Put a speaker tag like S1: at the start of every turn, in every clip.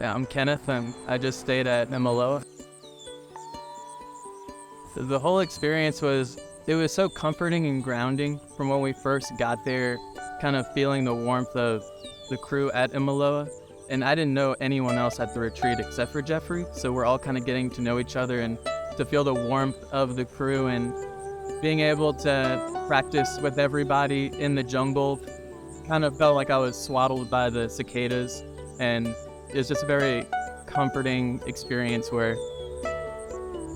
S1: Yeah, I'm Kenneth, and I just stayed at Imiloa. The whole experience was so comforting and grounding from when we first got there, kind of feeling the warmth of the crew at Imiloa. And I didn't know anyone else at the retreat except for Geoffrey, so we're all kind of getting to know each other and to feel the warmth of the crew and being able to practice with everybody in the jungle. Kind of felt like I was swaddled by the cicadas, and it was just a very comforting experience where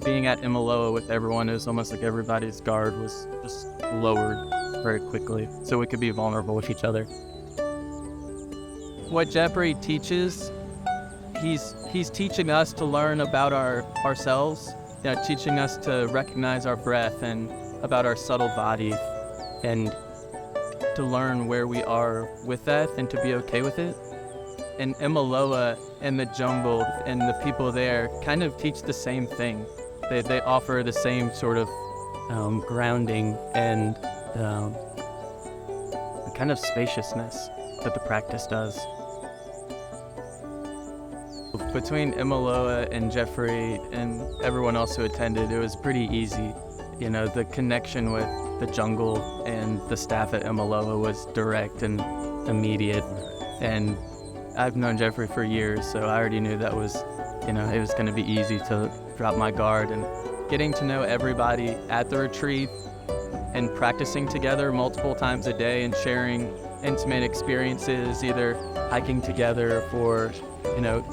S1: being at Imiloa with everyone, it was almost like everybody's guard was just lowered very quickly so we could be vulnerable with each other. What Geoffrey teaches, he's teaching us to learn about ourselves, teaching us to recognize our breath and about our subtle body, and to learn where we are with that and to be okay with it. And Imiloa and the jungle and the people there kind of teach the same thing. They offer the same sort of grounding and kind of spaciousness that the practice does. Between Imiloa and Geoffrey and everyone else who attended, it was pretty easy. The connection with the jungle and the staff at Imiloa was direct and immediate. And I've known Geoffrey for years, so I already knew that was, it was going to be easy to drop my guard. And getting to know everybody at the retreat and practicing together multiple times a day and sharing intimate experiences, either hiking together or,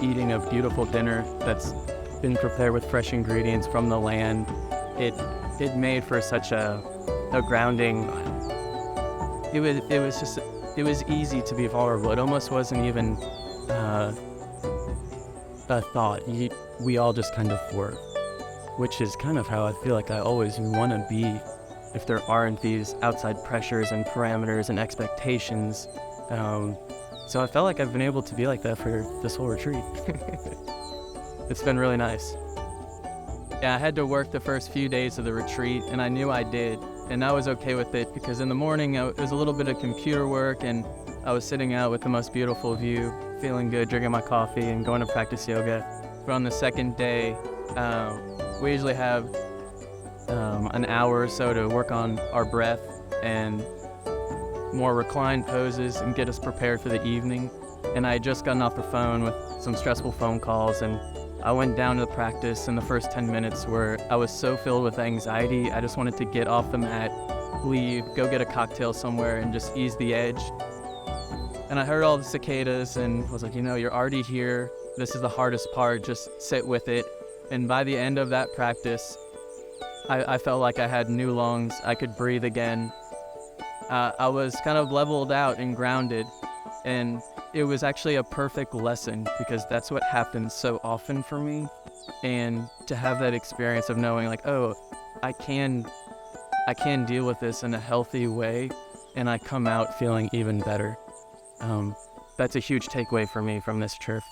S1: eating a beautiful dinner that's been prepared with fresh ingredients from the land. It made for such a grounding. It was easy to be vulnerable. It almost wasn't even a thought. We all just kind of were, which is kind of how I feel like I always want to be if there aren't these outside pressures and parameters and expectations. So I felt like I've been able to be like that for this whole retreat. It's been really nice. Yeah, I had to work the first few days of the retreat, and I knew I did, and I was okay with it because in the morning it was a little bit of computer work, and I was sitting out with the most beautiful view, feeling good, drinking my coffee, and going to practice yoga. But on the second day, we usually have an hour or so to work on our breath and more reclined poses and get us prepared for the evening. And I had just gotten off the phone with some stressful phone calls, and I went down to the practice in the first 10 minutes where I was so filled with anxiety. I just wanted to get off the mat, leave, go get a cocktail somewhere and just ease the edge. And I heard all the cicadas and was like, you're already here. This is the hardest part, just sit with it. And by the end of that practice, I felt like I had new lungs. I could breathe again. I was kind of leveled out and grounded. And it was actually a perfect lesson because that's what happens so often for me. And to have that experience of knowing like, oh, I can deal with this in a healthy way, and I come out feeling even better. That's a huge takeaway for me from this trip.